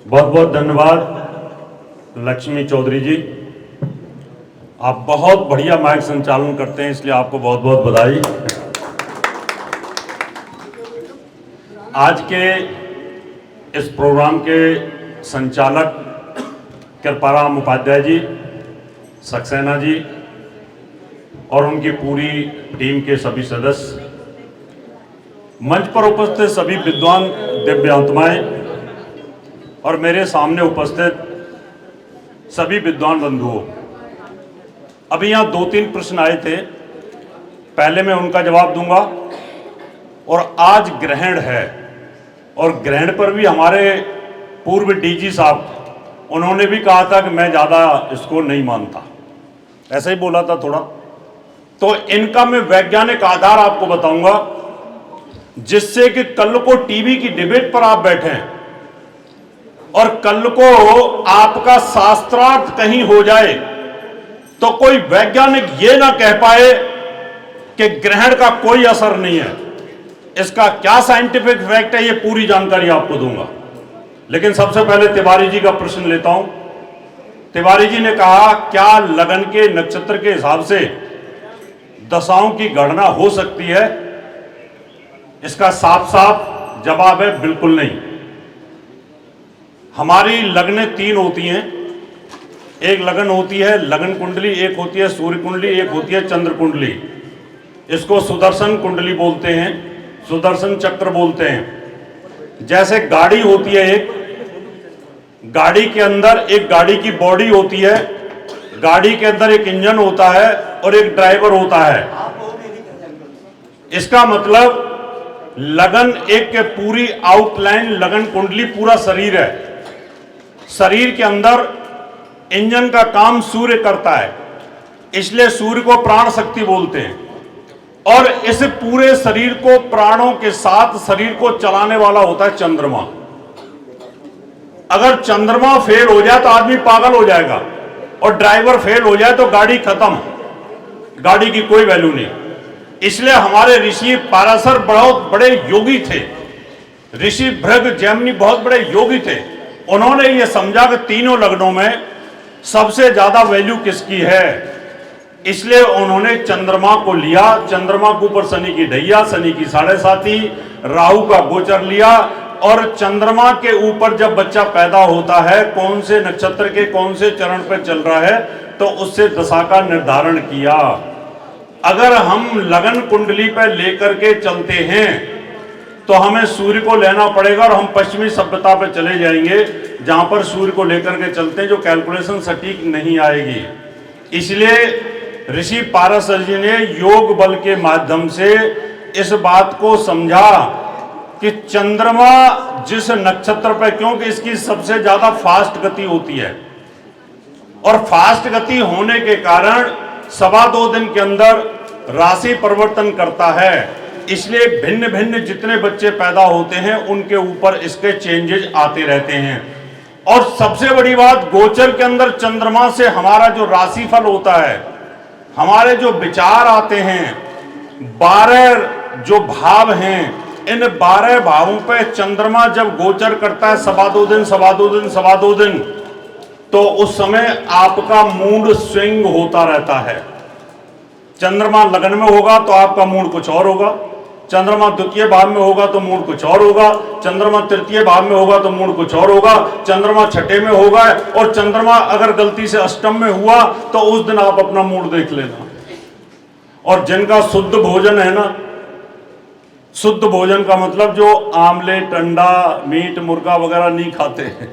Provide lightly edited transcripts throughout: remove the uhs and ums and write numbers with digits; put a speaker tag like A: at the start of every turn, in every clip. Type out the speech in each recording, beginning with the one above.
A: बहुत बहुत धन्यवाद लक्ष्मी चौधरी जी। आप बहुत बढ़िया माइक संचालन करते हैं, इसलिए आपको बहुत बहुत बधाई। आज के इस प्रोग्राम के संचालक कृपाराम उपाध्याय जी, सक्सेना जी और उनकी पूरी टीम के सभी सदस्य, मंच पर उपस्थित सभी विद्वान दिव्यांतमाएं और मेरे सामने उपस्थित सभी विद्वान बंधुओं, अभी यहाँ 2-3 प्रश्न आए थे, पहले मैं उनका जवाब दूंगा। और आज ग्रहण है और ग्रहण पर भी हमारे पूर्व डीजी साहब, उन्होंने भी कहा था कि मैं ज़्यादा इसको नहीं मानता, ऐसा ही बोला था थोड़ा। तो इनका मैं वैज्ञानिक आधार आपको बताऊंगा, जिससे कि कल को टीवी की डिबेट पर आप बैठें और कल को आपका शास्त्रार्थ कहीं हो जाए तो कोई वैज्ञानिक ये ना कह पाए कि ग्रहण का कोई असर नहीं है। इसका क्या साइंटिफिक फैक्ट है, ये पूरी जानकारी आपको दूंगा। लेकिन सबसे पहले तिवारी जी का प्रश्न लेता हूं। तिवारी जी ने कहा, क्या लगन के नक्षत्र के हिसाब से दशाओं की गणना हो सकती है? इसका साफ साफ जवाब है, बिल्कुल नहीं। हमारी लगनें 3 होती हैं। एक लगन होती है लगन कुंडली, एक होती है सूर्य कुंडली, एक होती है चंद्र कुंडली। इसको सुदर्शन कुंडली बोलते हैं, सुदर्शन चक्र बोलते हैं। जैसे गाड़ी होती है, एक गाड़ी के अंदर एक गाड़ी की बॉडी होती है, गाड़ी के अंदर एक इंजन होता है और एक ड्राइवर होता है। इसका मतलब लगन एक के पूरी आउटलाइन लगन कुंडली पूरा शरीर है। शरीर के अंदर इंजन का काम सूर्य करता है, इसलिए सूर्य को प्राण शक्ति बोलते हैं। और इस पूरे शरीर को प्राणों के साथ शरीर को चलाने वाला होता है चंद्रमा। अगर चंद्रमा फेल हो जाए तो आदमी पागल हो जाएगा, और ड्राइवर फेल हो जाए तो गाड़ी खत्म, गाड़ी की कोई वैल्यू नहीं। इसलिए हमारे ऋषि पाराशर बहुत बड़े योगी थे, ऋषि भृग जैमिनी बहुत बड़े योगी थे। उन्होंने ये समझा कि तीनों लग्नों में सबसे ज्यादा वैल्यू किसकी है, इसलिए उन्होंने चंद्रमा को लिया। चंद्रमा के ऊपर शनि की ढैया, शनि की 7.5, राहु का गोचर लिया, और चंद्रमा के ऊपर जब बच्चा पैदा होता है, कौन से नक्षत्र के कौन से चरण पर चल रहा है, तो उससे दशा का निर्धारण किया। अगर हम लगन कुंडली पर लेकर के चलते हैं तो हमें सूर्य को लेना पड़ेगा, और हम पश्चिमी सभ्यता पर चले जाएंगे जहां पर सूर्य को लेकर के चलते हैं, जो कैलकुलेशन सटीक नहीं आएगी। इसलिए ऋषि पाराशर जी ने योग बल के माध्यम से इस बात को समझा कि चंद्रमा जिस नक्षत्र पर, क्योंकि इसकी सबसे ज्यादा फास्ट गति होती है, और फास्ट गति होने के कारण 2.25 दिन के अंदर राशि परिवर्तन करता है। इसलिए भिन्न भिन्न जितने बच्चे पैदा होते हैं उनके ऊपर इसके चेंजेस आते रहते हैं। और सबसे बड़ी बात, गोचर के अंदर चंद्रमा से हमारा जो राशिफल होता है, हमारे जो विचार आते हैं, 12 जो भाव हैं, इन 12 भावों पे चंद्रमा जब गोचर करता है 2.25 दिन, तो उस समय आपका मूड स्विंग होता रहता है। चंद्रमा लगन में होगा तो आपका मूड कुछ और होगा, चंद्रमा द्वितीय भाव में होगा तो मूड कुछ और होगा, चंद्रमा तृतीय भाव में होगा तो मूड कुछ और होगा, चंद्रमा छठे में होगा, और चंद्रमा अगर गलती से अष्टम में हुआ तो उस दिन आप अपना मूड देख लेना। और जिनका शुद्ध भोजन है ना, शुद्ध भोजन का मतलब जो आमलेट, अंडा, मीट, मुर्गा वगैरह नहीं खाते हैं,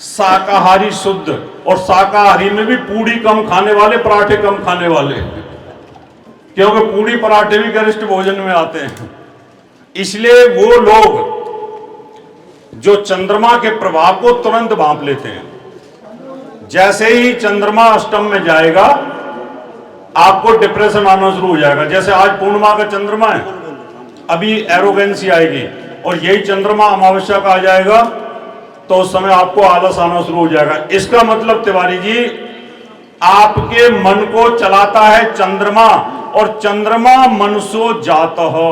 A: शाकाहारी शुद्ध, और शाकाहारी में भी पूड़ी कम खाने वाले, पराठे कम खाने वाले, क्योंकि पूड़ी पराठे भी गरिष्ठ भोजन में आते हैं। इसलिए वो लोग जो चंद्रमा के प्रभाव को तुरंत भांप लेते हैं, जैसे ही चंद्रमा अष्टम में जाएगा आपको डिप्रेशन आना शुरू हो जाएगा। जैसे आज पूर्णिमा का चंद्रमा है, अभी एरोगेंसी आएगी, और यही चंद्रमा अमावस्या का आ जाएगा तो उस समय आपको आलस आना शुरू हो जाएगा। इसका मतलब तिवारी जी, आपके मन को चलाता है चंद्रमा, और चंद्रमा मनसो जात हो।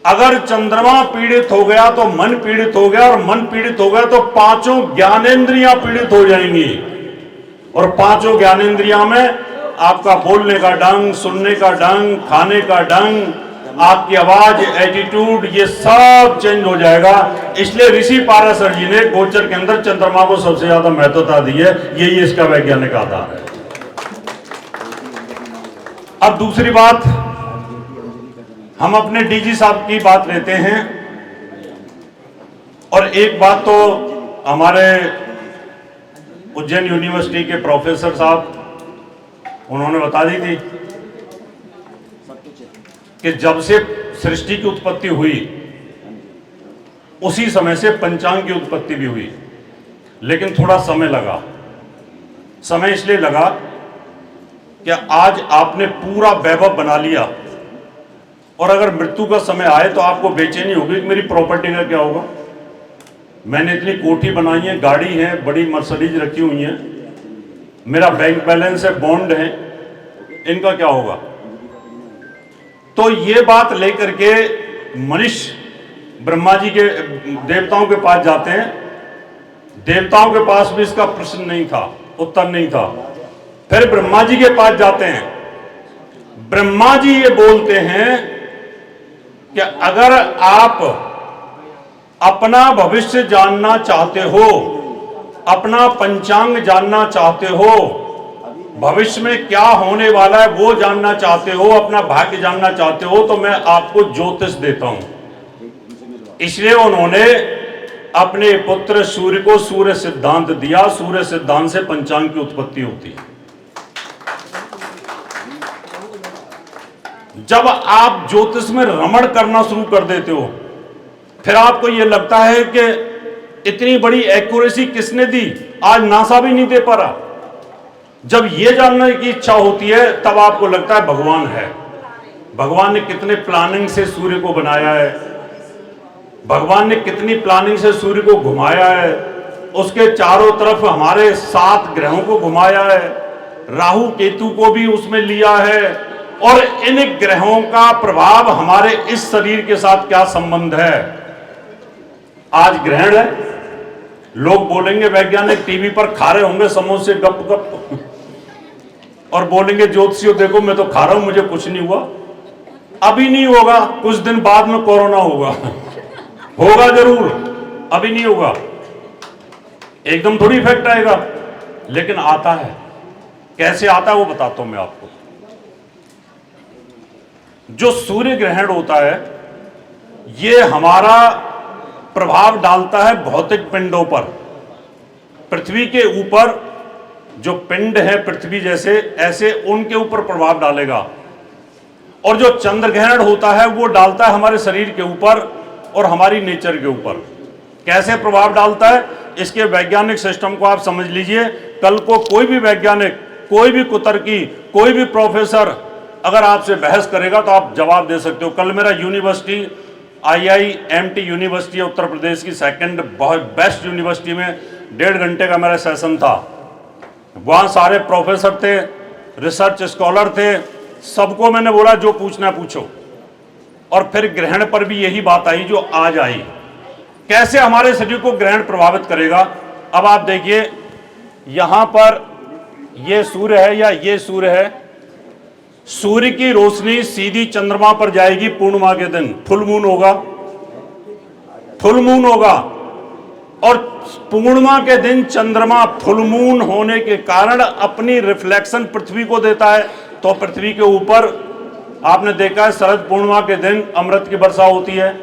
A: अगर चंद्रमा पीड़ित हो गया तो मन पीड़ित हो गया, और मन पीड़ित हो गया तो पांचों ज्ञानेंद्रियां पीड़ित हो जाएंगी। और पांचों ज्ञानेंद्रियां में आपका बोलने का ढंग, सुनने का ढंग, खाने का ढंग, आपकी आवाज, एटीट्यूड, ये सब चेंज हो जाएगा। इसलिए ऋषि पाराशर जी ने गोचर के अंदर चंद्रमा को सबसे ज्यादा महत्वता दी है। यही इसका वैज्ञानिक आधार है। अब दूसरी बात, हम अपने डीजी साहब की बात लेते हैं, और एक बात तो हमारे उज्जैन यूनिवर्सिटी के प्रोफेसर साहब उन्होंने बता दी थी कि जब से सृष्टि की उत्पत्ति हुई उसी समय से पंचांग की उत्पत्ति भी हुई, लेकिन थोड़ा समय लगा। समय इसलिए लगा कि आज आपने पूरा वैभव बना लिया, और अगर मृत्यु का समय आए तो आपको बेचैनी होगी कि मेरी प्रॉपर्टी का क्या होगा। मैंने इतनी कोठी बनाई है, गाड़ी है, बड़ी मर्सिडीज रखी हुई है, मेरा बैंक बैलेंस है, बॉन्ड है, इनका क्या होगा। तो ये बात लेकर के मनुष्य ब्रह्मा जी के, देवताओं के पास जाते हैं। देवताओं के पास भी इसका प्रश्न नहीं था, उत्तर नहीं था। फिर ब्रह्मा जी के पास जाते हैं। ब्रह्मा जी ये बोलते हैं कि अगर आप अपना भविष्य जानना चाहते हो, अपना पंचांग जानना चाहते हो, भविष्य में क्या होने वाला है वो जानना चाहते हो, अपना भाग्य जानना चाहते हो, तो मैं आपको ज्योतिष देता हूं। इसलिए उन्होंने अपने पुत्र सूर्य को सूर्य सिद्धांत दिया। सूर्य सिद्धांत से पंचांग की उत्पत्ति होती है। जब आप ज्योतिष में रमण करना शुरू कर देते हो, फिर आपको यह लगता है कि इतनी बड़ी एक्यूरेसी किसने दी, आज नासा भी नहीं दे पा रहा। जब यह जानने की इच्छा होती है तब आपको लगता है भगवान है। भगवान ने कितने प्लानिंग से सूर्य को बनाया है, भगवान ने कितनी प्लानिंग से सूर्य को घुमाया है, उसके चारों तरफ हमारे 7 ग्रहों को घुमाया है, राहु केतु को भी उसमें लिया है, और इन ग्रहों का प्रभाव हमारे इस शरीर के साथ क्या संबंध है। आज ग्रहण है, लोग बोलेंगे, वैज्ञानिक टीवी पर खा रहे होंगे समोसे गप गप, और बोलेंगे ज्योतिषियों देखो मैं तो खा रहा हूं, मुझे कुछ नहीं हुआ। अभी नहीं होगा, कुछ दिन बाद में कोरोना होगा। होगा जरूर, अभी नहीं होगा, एकदम थोड़ी इफेक्ट आएगा, लेकिन आता है। कैसे आता है वो बताता हूं मैं आपको। जो सूर्य ग्रहण होता है ये हमारा प्रभाव डालता है भौतिक पिंडों पर। पृथ्वी के ऊपर जो पिंड है पृथ्वी जैसे, ऐसे उनके ऊपर प्रभाव डालेगा। और जो चंद्र ग्रहण होता है वो डालता है हमारे शरीर के ऊपर और हमारी नेचर के ऊपर। कैसे प्रभाव डालता है, इसके वैज्ञानिक सिस्टम को आप समझ लीजिए। कल को कोई भी वैज्ञानिक, कोई भी कुतर्की, कोई भी प्रोफेसर अगर आपसे बहस करेगा तो आप जवाब दे सकते हो। कल मेरा university IIMT university Uttar Pradesh की सेकंड बहुत बेस्ट यूनिवर्सिटी में 1.5 घंटे का मेरा सेशन था। वहाँ सारे प्रोफेसर थे, रिसर्च स्कॉलर थे, सबको मैंने बोला जो पूछना पूछो। और फिर ग्रहण पर भी यही बात आई जो आज आई। कैसे हमारे शरीर को ग्रहण प्रभावित करेगा। अब आप देखिए, यहाँ पर ये सूर्य है या ये सूर्य है, सूर्य की रोशनी सीधी चंद्रमा पर जाएगी पूर्णिमा के दिन। फुल मून होगा, फुल मून होगा, और पूर्णिमा के दिन चंद्रमा फुल मून होने के कारण अपनी रिफ्लेक्शन पृथ्वी को देता है। तो पृथ्वी के ऊपर आपने देखा है शरद पूर्णिमा के दिन अमृत की वर्षा होती है।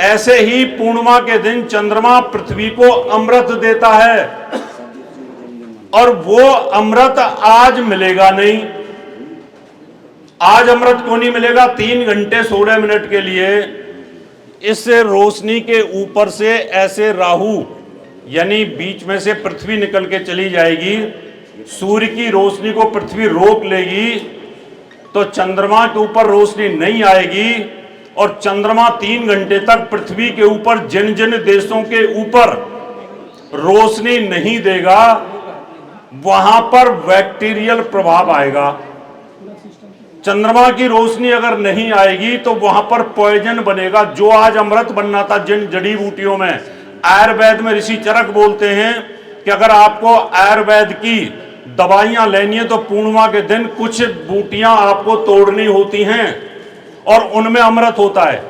A: ऐसे ही पूर्णिमा के दिन चंद्रमा पृथ्वी को अमृत देता है, और वो अमृत आज मिलेगा नहीं। आज अमृत क्यों नहीं मिलेगा? 3 घंटे 16 मिनट के लिए इस रोशनी के ऊपर से ऐसे राहु यानी बीच में से पृथ्वी निकल के चली जाएगी, सूर्य की रोशनी को पृथ्वी रोक लेगी, तो चंद्रमा के ऊपर रोशनी नहीं आएगी। और चंद्रमा 3 घंटे तक पृथ्वी के ऊपर जिन जिन देशों के ऊपर रोशनी नहीं देगा वहां पर बैक्टीरियल प्रभाव आएगा। चंद्रमा की रोशनी अगर नहीं आएगी तो वहां पर पॉइजन बनेगा। जो आज अमृत बनना था जिन जड़ी बूटियों में, आयुर्वेद में ऋषि चरक बोलते हैं कि अगर आपको आयुर्वेद की दवाइयां लेनी है तो पूर्णिमा के दिन कुछ बूटियां आपको तोड़नी होती हैं और उनमें अमृत होता है।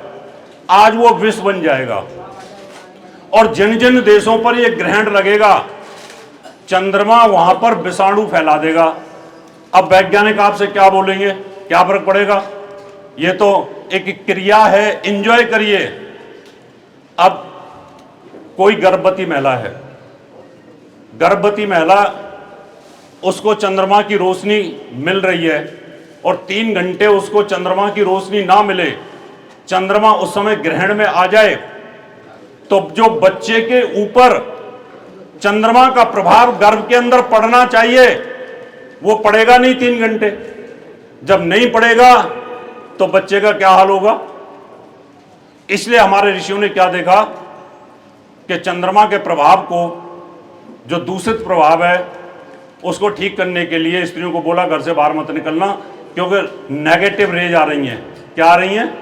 A: आज वो विष बन जाएगा। और जिन जिन देशों पर ये ग्रहण लगेगा, चंद्रमा वहां पर विषाणु फैला देगा। अब वैज्ञानिक आपसे क्या बोलेंगे, क्या फर्क पड़ेगा? ये तो एक क्रिया है, एंजॉय करिए। अब कोई गर्भवती महिला है, गर्भवती महिला, उसको चंद्रमा की रोशनी मिल रही है और 3 घंटे उसको चंद्रमा की रोशनी ना मिले, चंद्रमा उस समय ग्रहण में आ जाए, तो जो बच्चे के ऊपर चंद्रमा का प्रभाव गर्भ के अंदर पड़ना चाहिए वो पड़ेगा नहीं 3 घंटे। जब नहीं पड़ेगा तो बच्चे का क्या हाल होगा? इसलिए हमारे ऋषियों ने क्या देखा कि चंद्रमा के प्रभाव को, जो दूषित प्रभाव है, उसको ठीक करने के लिए स्त्रियों को बोला घर से बाहर मत निकलना, क्योंकि नेगेटिव रेज आ रही हैं। क्या आ रही हैं?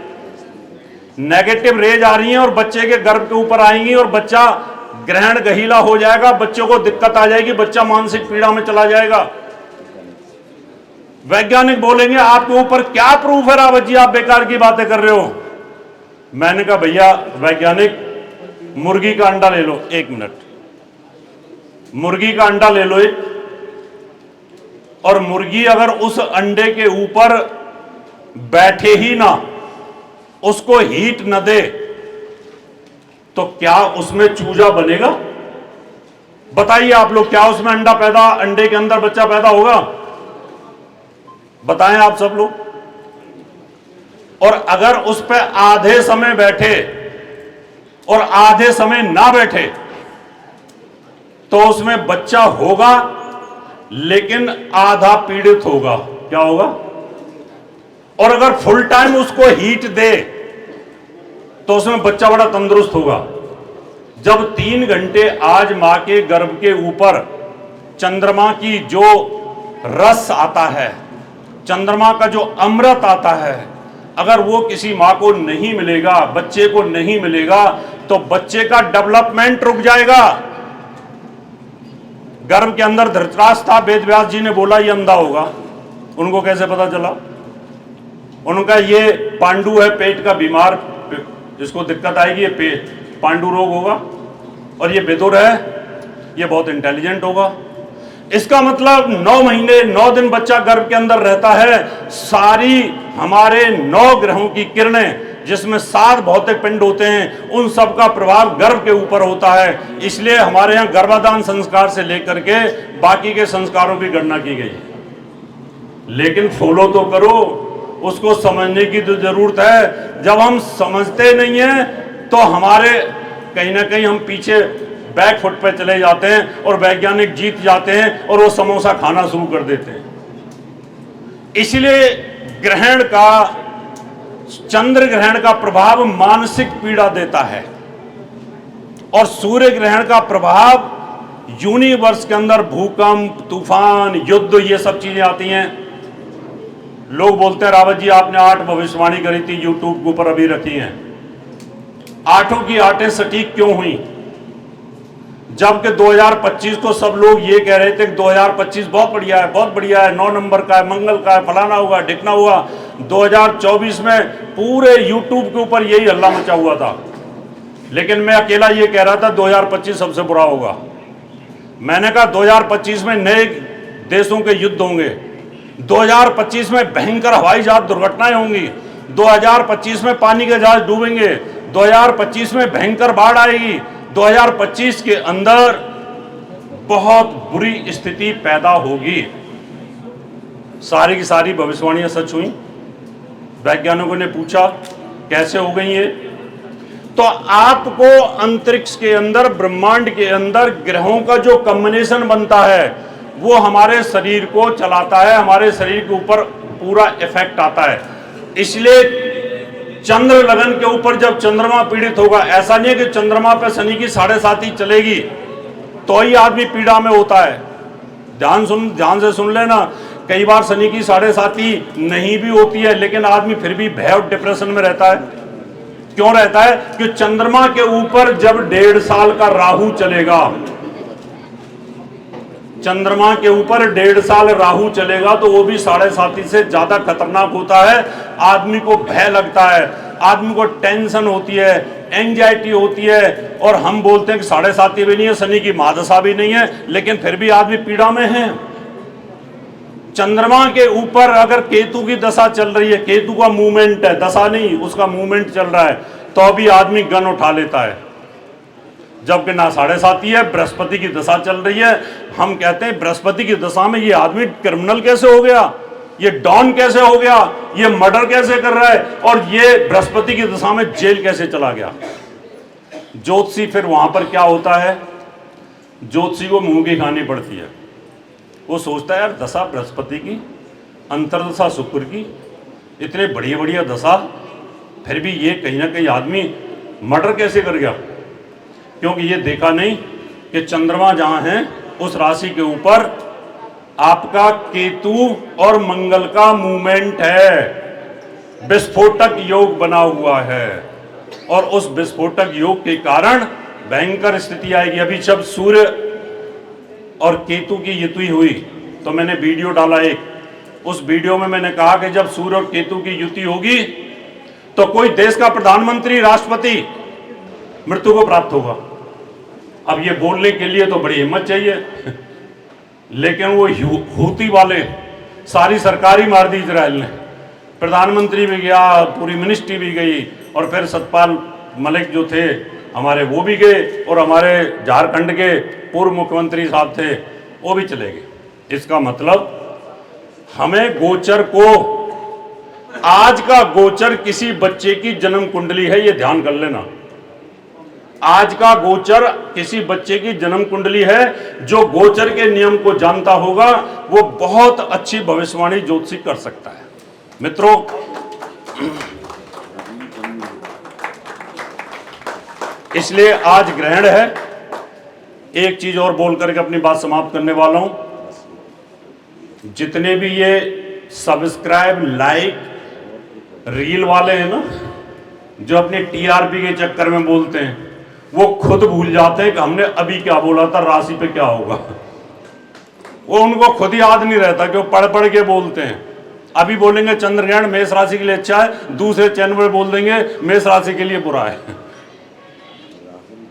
A: नेगेटिव रेज आ रही हैं और बच्चे के गर्भ के ऊपर आएंगी और बच्चा ग्रहण गहीला हो जाएगा, बच्चों को दिक्कत आ जाएगी, बच्चा मानसिक पीड़ा में चला जाएगा। वैज्ञानिक बोलेंगे आपके ऊपर क्या प्रूफ है रावत जी, आप बेकार की बातें कर रहे हो। मैंने कहा भैया वैज्ञानिक, मुर्गी का अंडा ले लो, 1 मिनट, मुर्गी का अंडा ले लो एक, और मुर्गी अगर उस अंडे के ऊपर बैठे ही ना, उसको हीट न दे, तो क्या उसमें चूजा बनेगा? बताइए आप लोग, क्या उसमें अंडे के अंदर बच्चा पैदा होगा? बताएं आप सब लोग। और अगर उस पर आधे समय बैठे और आधे समय ना बैठे तो उसमें बच्चा होगा, लेकिन आधा पीड़ित होगा। क्या होगा? और अगर फुल टाइम उसको हीट दे तो उसमें बच्चा बड़ा तंदुरुस्त होगा। जब 3 घंटे आज मां के गर्भ के ऊपर चंद्रमा की जो रस आता है, चंद्रमा का जो अमृत आता है, अगर वो किसी मां को नहीं मिलेगा, बच्चे को नहीं मिलेगा, तो बच्चे का डेवलपमेंट रुक जाएगा। गर्भ के अंदर धृतराष्ट्र था, वेद व्यास जी ने बोला ये अंधा होगा। उनको कैसे पता चला? उनका ये पांडु है, पेट का बीमार, जिसको दिक्कत आएगी, ये पांडु रोग होगा। और ये विदुर है, ये बहुत इंटेलिजेंट होगा। इसका मतलब 9 महीने 9 दिन बच्चा गर्भ के अंदर रहता है। सारी हमारे 9 ग्रहों की किरणें, जिसमें 7 भौतिक पिंड होते हैं, उन सब का प्रभाव गर्भ के ऊपर होता है। इसलिए हमारे यहाँ गर्भाधान संस्कार से लेकर के बाकी के संस्कारों की गणना की गई। लेकिन फॉलो तो करो, उसको समझने की तो जरूरत है। जब हम समझते नहीं हैं तो हमारे कहीं ना कहीं हम पीछे बैक फुट पे चले जाते हैं और वैज्ञानिक जीत जाते हैं और वो समोसा खाना शुरू कर देते हैं। इसलिए ग्रहण का, चंद्र ग्रहण का प्रभाव मानसिक पीड़ा देता है और सूर्य ग्रहण का प्रभाव यूनिवर्स के अंदर भूकंप, तूफान, युद्ध, ये सब चीजें आती हैं। लोग बोलते हैं रावत जी आपने 8 भविष्यवाणी करी थी, यूट्यूब के ऊपर अभी रखी हैं, 8 की 8 सटीक क्यों हुई? जबकि 2025 को सब लोग ये कह रहे थे कि 2025 बहुत बढ़िया है, बहुत बढ़िया है, 9 नंबर का है, मंगल का है, फलाना हुआ, ढिकना हुआ। 2024 में पूरे यूट्यूब के ऊपर यही हल्ला मचा हुआ था, लेकिन मैं अकेला ये कह रहा था 2025 सबसे बुरा होगा। मैंने कहा 2025 में नए देशों के युद्ध होंगे, 2025 में भयंकर हवाई जहाज दुर्घटनाएं होंगी, 2025 में पानी के जहाज डूबेंगे, 2025 में भयंकर बाढ़ आएगी, 2025 के अंदर बहुत बुरी स्थिति पैदा होगी। सारी की सारी भविष्यवाणियां सच हुई। वैज्ञानिकों ने पूछा कैसे हो गई ये? तो आपको अंतरिक्ष के अंदर, ब्रह्मांड के अंदर ग्रहों का जो कॉम्बिनेशन बनता है वो हमारे शरीर को चलाता है, हमारे शरीर के ऊपर पूरा इफेक्ट आता है। इसलिए चंद्र लगन के ऊपर जब चंद्रमा पीड़ित होगा, ऐसा नहीं है कि चंद्रमा पे शनि की 7.5 चलेगी तो ही आदमी पीड़ा में होता है। ध्यान से सुन लेना कई बार शनि की 7.5 नहीं भी होती है, लेकिन आदमी फिर भी भय और डिप्रेशन में रहता है। क्यों रहता है? कि चंद्रमा के ऊपर जब 1.5 साल का राहु चलेगा, चंद्रमा के ऊपर 1.5 साल राहु चलेगा, तो वो भी 7.5 से ज्यादा खतरनाक होता है। आदमी को भय लगता है, आदमी को टेंशन होती है, एंजाइटी होती है, और हम बोलते हैं कि 7.5 भी नहीं है, शनि की महादशा भी नहीं है, लेकिन फिर भी आदमी पीड़ा में है। चंद्रमा के ऊपर अगर केतु की दशा चल रही है, केतु का मूवमेंट है, दशा नहीं, उसका मूवमेंट चल रहा है, तो भी आदमी गन उठा लेता है। जबकि ना 7.5 है, बृहस्पति की दशा चल रही है। हम कहते हैं बृहस्पति की दशा में ये आदमी क्रिमिनल कैसे हो गया, ये डॉन कैसे हो गया, ये मर्डर कैसे कर रहा है, और ये बृहस्पति की दशा में जेल कैसे चला गया। ज्योतिषी फिर वहां पर क्या होता है, ज्योतिषी को मुंह की खानी पड़ती है। वो सोचता है यार दशा बृहस्पति की, अंतरदशा शुक्र की, इतने बढ़िया बढ़िया दशा, फिर भी ये कहीं ना कहीं आदमी मर्डर कैसे कर गया। क्योंकि ये देखा नहीं कि चंद्रमा जहां है उस राशि के ऊपर आपका केतु और मंगल का मूवमेंट है, विस्फोटक योग बना हुआ है, और उस विस्फोटक योग के कारण भयंकर स्थिति आएगी। अभी जब सूर्य और केतु की युति हुई तो मैंने वीडियो डाला एक, उस वीडियो में मैंने कहा कि जब सूर्य और केतु की युति होगी तो कोई देश का प्रधानमंत्री, राष्ट्रपति मृत्यु को प्राप्त होगा। अब ये बोलने के लिए तो बड़ी हिम्मत चाहिए, लेकिन वो हूती वाले सारी सरकार ही मार दी इजराइल ने, प्रधानमंत्री भी गया, पूरी मिनिस्ट्री भी गई, और फिर सतपाल मलिक जो थे हमारे वो भी गए, और हमारे झारखंड के पूर्व मुख्यमंत्री साहब थे वो भी चले गए। इसका मतलब हमें गोचर को, आज का गोचर किसी बच्चे की जन्म कुंडली है, ये ध्यान कर लेना। आज का गोचर किसी बच्चे की जन्म कुंडली है। जो गोचर के नियम को जानता होगा वो बहुत अच्छी भविष्यवाणी ज्योतिषी कर सकता है। मित्रों, इसलिए आज ग्रहण है। एक चीज और बोल करके अपनी बात समाप्त करने वाला हूं। जितने भी ये सब्सक्राइब, लाइक, रील वाले हैं ना, जो अपने टीआरपी के चक्कर में बोलते हैं, वो खुद भूल जाते हैं कि हमने अभी क्या बोला था, राशि पे क्या होगा। वो उनको खुद याद नहीं रहता कि वो पढ़ पढ़ के बोलते हैं। अभी बोलेंगे चंद्रग्रहण मेष राशि के लिए अच्छा है, दूसरे चैनल में बोल देंगे मेष राशि के लिए बुरा है।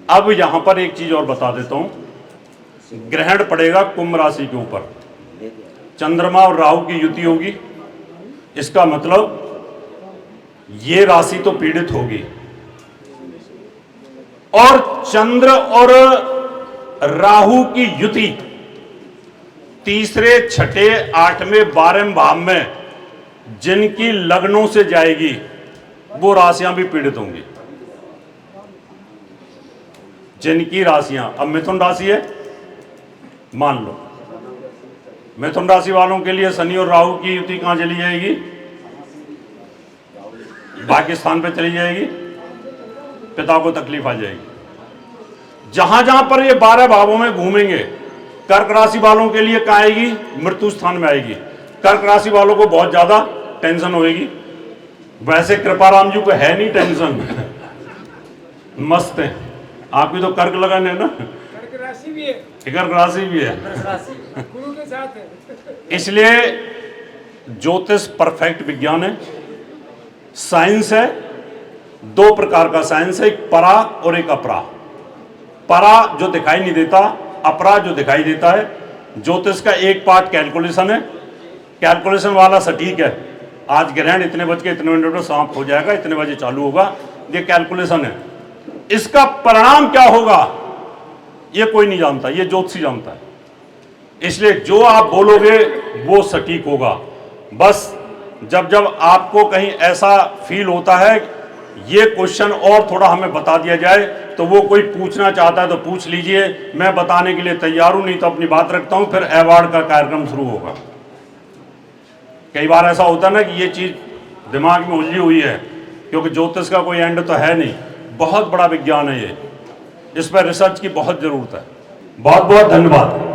A: अब यहां पर एक चीज और बता देता हूं। ग्रहण पड़ेगा कुंभ राशि के ऊपर, चंद्रमा और राहु की युति होगी। इसका मतलब ये राशि तो पीड़ित होगी, और चंद्र और राहु की युति तीसरे, छठे, 8वें, 12वें भाव में जिनकी लग्नों से जाएगी वो राशियां भी पीड़ित होंगी। जिनकी राशियां, अब मिथुन राशि है मान लो, मिथुन राशि वालों के लिए शनि और राहु की युति कहां चली जाएगी? पाकिस्तान पे चली जाएगी, पिता को तकलीफ आ जाएगी। जहां जहां पर ये 12 भावों में घूमेंगे, कर्क राशि वालों के लिए कहां आएगी? मृत्यु स्थान में आएगी। कर्क राशि वालों को बहुत ज्यादा टेंशन होगी। वैसे कृपाराम जी को है नहीं टेंशन, मस्त है। आपकी तो कर्क लगन है ना, कर्क राशि भी है, कर्क राशि भी है, गुरु के साथ है। इसलिए ज्योतिष परफेक्ट विज्ञान है, साइंस है। 2 प्रकार का साइंस है, एक परा और एक अपरा। परा जो दिखाई नहीं देता, अपरा जो दिखाई देता है। ज्योतिष का एक पार्ट कैलकुलेशन है, कैलकुलेशन वाला सटीक है। आज ग्रहण इतने बज के इतने मिनट में समाप्त हो जाएगा, इतने बजे चालू होगा, ये कैलकुलेशन है। इसका परिणाम क्या होगा ये कोई नहीं जानता, ये ज्योतिषी जानता है। इसलिए जो आप बोलोगे वो सटीक होगा। बस जब जब आपको कहीं ऐसा फील होता है ये क्वेश्चन और थोड़ा हमें बता दिया जाए, तो वो कोई पूछना चाहता है तो पूछ लीजिए, मैं बताने के लिए तैयार हूं, नहीं तो अपनी बात रखता हूं, फिर अवार्ड का कार्यक्रम शुरू होगा। कई बार ऐसा होता है ना कि ये चीज दिमाग में उलझी हुई है, क्योंकि ज्योतिष का कोई एंड तो है नहीं, बहुत बड़ा विज्ञान है ये, इस पर रिसर्च की बहुत जरूरत है। बहुत बहुत धन्यवाद।